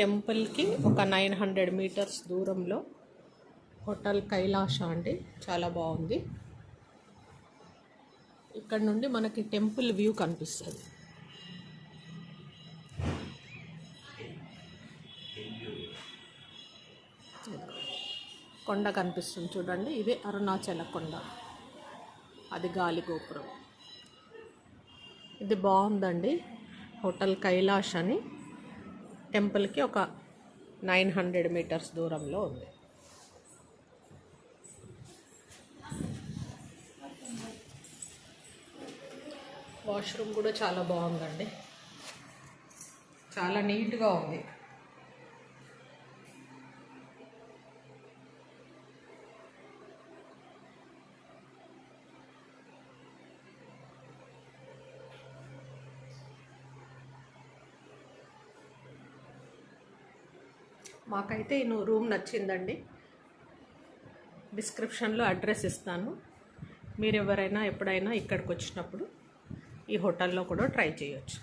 టెంపుల్కి ఒక 900 మీటర్స్ దూరంలో హోటల్ కైలాష అండి. చాలా బాగుంది. ఇక్కడ నుండి మనకి టెంపుల్ వ్యూ కనిపిస్తుంది. కొండ కనిపిస్తుంది చూడండి. ఇదే అరుణాచల కొండ, అది గాలి గోపురం. ఇది బాగుందండి. హోటల్ కైలాష్ అని టెంపుల్కి ఒక 900 మీటర్స్ దూరంలో ఉంది. వాష్రూమ్ కూడా చాలా బాగుందండి. చాలా నీట్గా ఉంది. మాకైతే ఈ రూమ్ నచ్చిందండి. డిస్క్రిప్షన్లో అడ్రస్ ఇస్తాను. మీరు ఎవరైనా ఎప్పుడైనా ఇక్కడికి వచ్చినప్పుడు ఈ హోటల్లో కూడా ట్రై చేయొచ్చు.